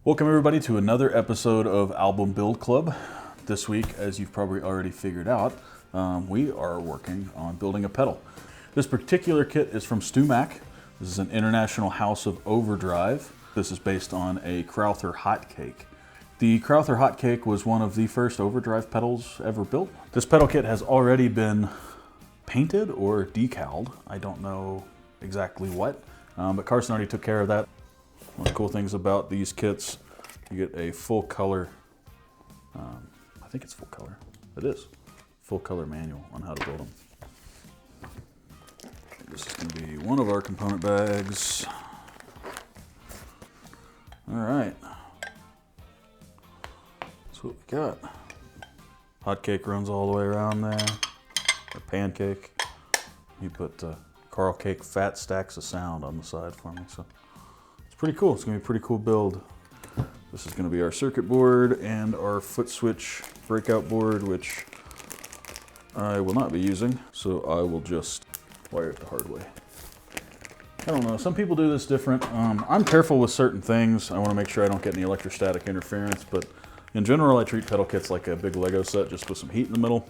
Welcome everybody to another episode of Album Build Club. This week, as you've probably already figured out, we are working on building a pedal. This particular kit is from StewMac. This is an International House of Overdrive. This is based on a Crowther Hotcake. The Crowther Hotcake was one of the first overdrive pedals ever built. This pedal kit has already been painted or decaled. I don't know exactly what, but Carson already took care of that. One of the cool things about these kits, you get a full color, I think it's full color, it is, full color manual on how to build them. This is going to be one of our component bags. All right, that's what we got. Hotcake runs all the way around there, or pancake. You put Carl Cake Fat Stacks of Sound on the side for me, so. Pretty cool. It's going to be a pretty cool build. This is going to be our circuit board and our foot switch breakout board, which I will not be using, so I will just wire it the hard way. I don't know, some people do this different. I'm careful with certain things. I want to make sure I don't get any electrostatic interference, but in general I treat pedal kits like a big Lego set, just with some heat in the middle.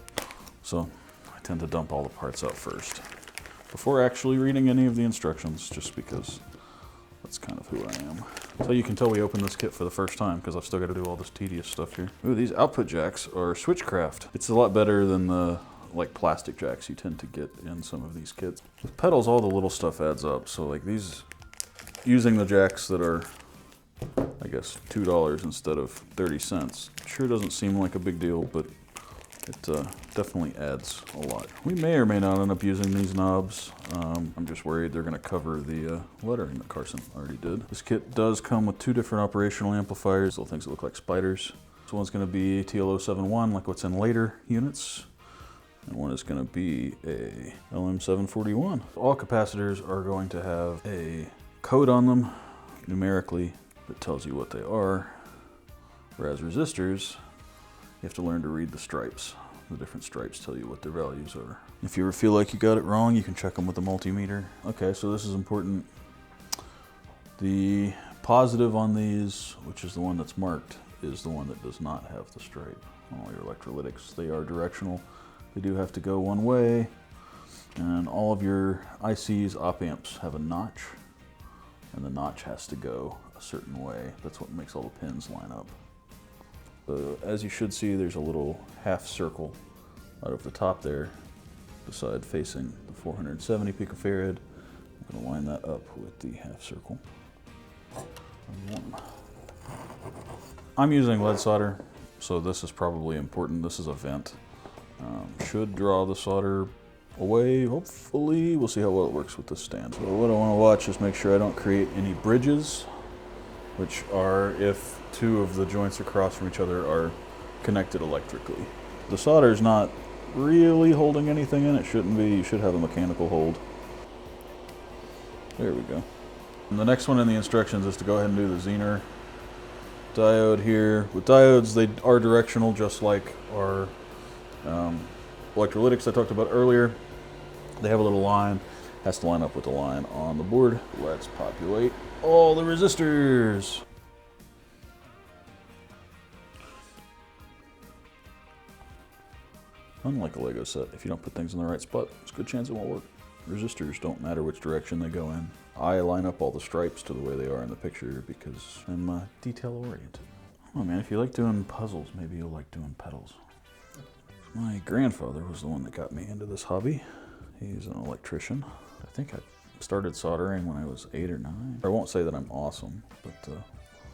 So I tend to dump all the parts out first before actually reading any of the instructions, just because that's kind of who I am. So you can tell we opened this kit for the first time because I've still got to do all this tedious stuff here. Ooh, these output jacks are Switchcraft. It's a lot better than the like plastic jacks you tend to get in some of these kits. With pedals, all the little stuff adds up. So like these, using the jacks that are, I guess, $2 instead of 30 cents, sure doesn't seem like a big deal, but it definitely adds a lot. We may or may not end up using these knobs. I'm just worried they're going to cover the lettering that Carson already did. This kit does come with two different operational amplifiers, little things that look like spiders. This one's going to be TL071, like what's in later units, and one is going to be a LM741. All capacitors are going to have a code on them, numerically, that tells you what they are, whereas resistors, you have to learn to read the stripes. The different stripes tell you what their values are. If you ever feel like you got it wrong, you can check them with a multimeter. Okay, so this is important. The positive on these, which is the one that's marked, is the one that does not have the stripe. On all your electrolytics, they are directional. They do have to go one way. And all of your ICs, op amps, have a notch. And the notch has to go a certain way. That's what makes all the pins line up. So as you should see, there's a little half circle out of the top there, the side facing the 470 picofarad. I'm going to line that up with the half circle. I'm using lead solder, so this is probably important. This is a vent. Should draw the solder away, hopefully. We'll see how well it works with this stand. So what I want to watch is make sure I don't create any bridges, which are if two of the joints across from each other are connected electrically. The solder is not really holding anything in. It shouldn't be. You should have a mechanical hold. There we go. And the next one in the instructions is to go ahead and do the Zener diode here. With diodes, they are directional, just like our electrolytics I talked about earlier. They have a little line. Has to line up with the line on the board. Let's populate all the resistors. Unlike a Lego set, if you don't put things in the right spot, there's a good chance it won't work. Resistors don't matter which direction they go in. I line up all the stripes to the way they are in the picture because I'm detail oriented. Oh man, if you like doing puzzles, maybe you'll like doing pedals. My grandfather was the one that got me into this hobby. He's an electrician. I think I started soldering when I was 8 or 9. I won't say that I'm awesome, but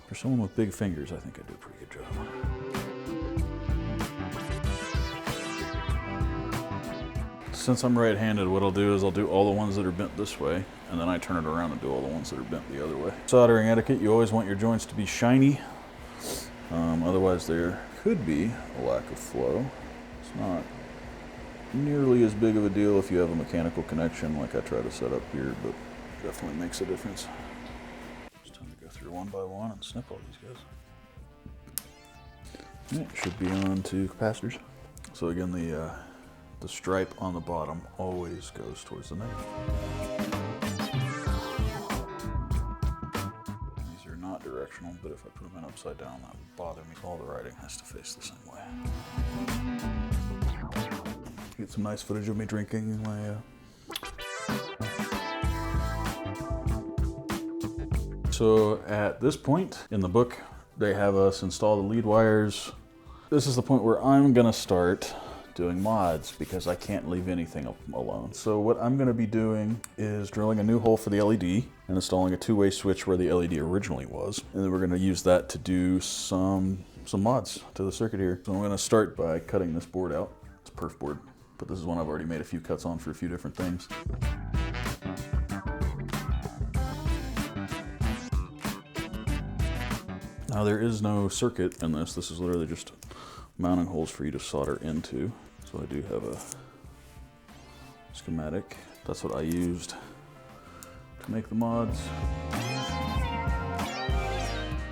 for someone with big fingers, I think I do a pretty good job. Since I'm right-handed, what I'll do is I'll do all the ones that are bent this way, and then I turn it around and do all the ones that are bent the other way. Soldering etiquette, you always want your joints to be shiny. Otherwise there could be a lack of flow. It's not nearly as big of a deal if you have a mechanical connection like I try to set up here, but definitely makes a difference. It's time to go through one by one and snip all these guys. It should be on to capacitors. So again, the stripe on the bottom always goes towards the negative. These are not directional. optional, but if I put them in upside down, that would bother me. All the writing has to face the same way. Get some nice footage of me drinking my So at this point in the book, they have us install the lead wires. This is the point where I'm gonna start doing mods because I can't leave anything alone. So what I'm gonna be doing is drilling a new hole for the LED and installing a two-way switch where the LED originally was. And then we're gonna use that to do some mods to the circuit here. So I'm gonna start by cutting this board out. It's a perf board, but this is one I've already made a few cuts on for a few different things. Now there is no circuit in this. This is literally just mounting holes for you to solder into. So I do have a schematic. That's what I used to make the mods.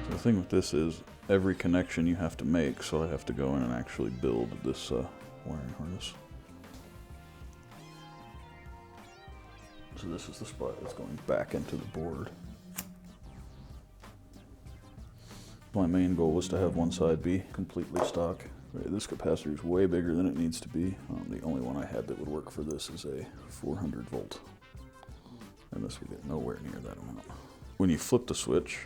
So the thing with this is every connection you have to make, so I have to go in and actually build this wiring harness. So this is the spot that's going back into the board. My main goal was to have one side be completely stock. Right, this capacitor is way bigger than it needs to be. The only one I had that would work for this is a 400 volt. And this will get nowhere near that amount. When you flip the switch,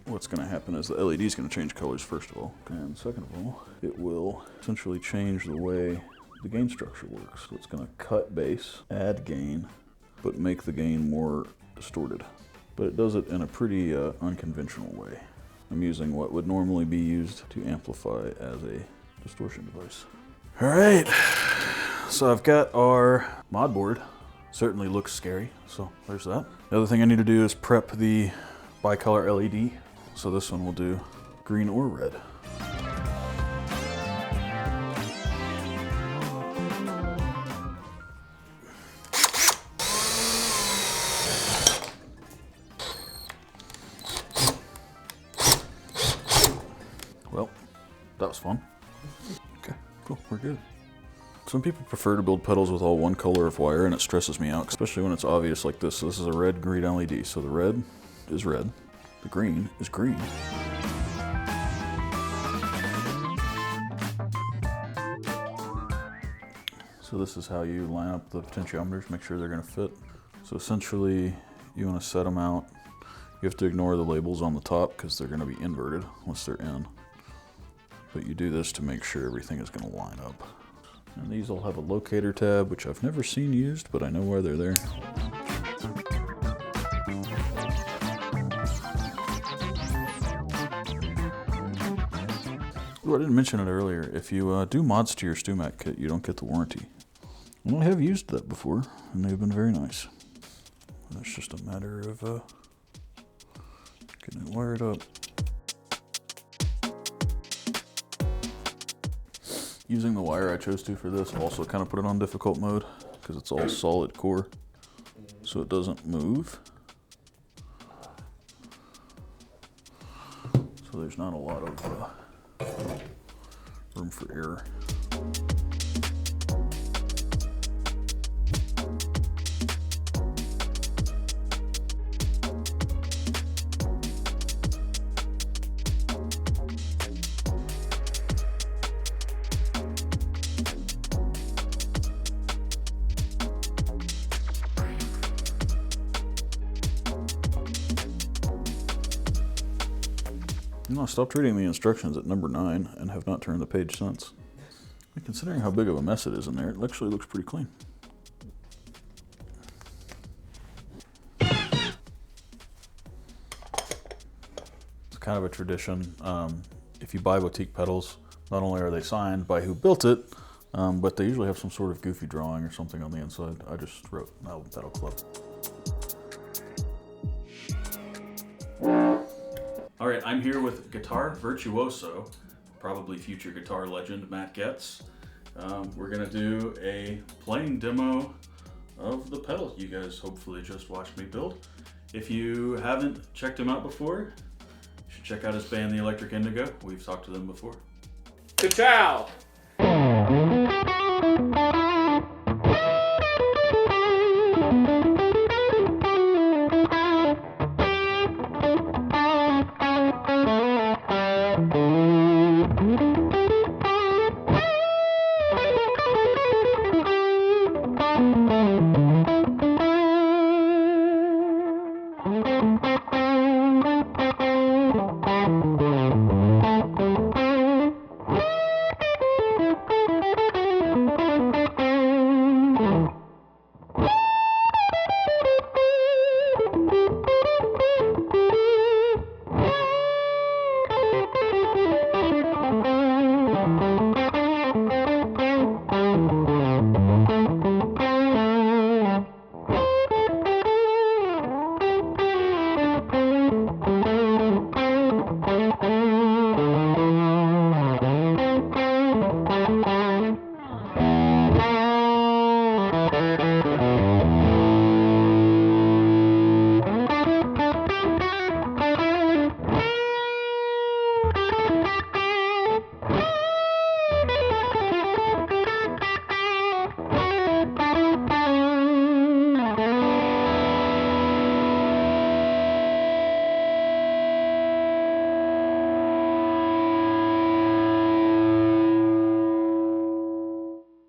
what's going to happen is the LED is going to change colors first of all. And second of all, it will essentially change the way the gain structure works. So it's going to cut bass, add gain, but make the gain more distorted. But it does it in a pretty unconventional way. I'm using what would normally be used to amplify as a distortion device. All right, so I've got our mod board. Certainly looks scary, so there's that. The other thing I need to do is prep the bicolor LED. So this one will do green or red. Well, that was fun. Okay, cool, we're good. Some people prefer to build pedals with all one color of wire, and it stresses me out, especially when it's obvious like this. So this is a red, green LED. So the red is red, the green is green. So this is how you line up the potentiometers, make sure they're gonna fit. So essentially, you wanna set them out. You have to ignore the labels on the top because they're gonna be inverted once they're in. But you do this to make sure everything is going to line up. And these all have a locator tab, which I've never seen used, but I know why they're there. Oh, I didn't mention it earlier. If you do mods to your StewMac kit, you don't get the warranty. And I have used that before, and they've been very nice. It's just a matter of getting it wired up. Using the wire I chose to for this also kind of put it on difficult mode because it's all solid core, so it doesn't move. So there's not a lot of room for error. I stopped reading the instructions at number 9 and have not turned the page since. And considering how big of a mess it is in there, it actually looks pretty clean. It's kind of a tradition. If you buy boutique pedals, not only are they signed by who built it, but they usually have some sort of goofy drawing or something on the inside. I just wrote Album Pedal Club. All right, I'm here with guitar virtuoso, probably future guitar legend, Matt Getz. We're gonna do a playing demo of the pedal you guys hopefully just watched me build. If you haven't checked him out before, you should check out his band, The Electric Indigo. We've talked to them before. Ciao!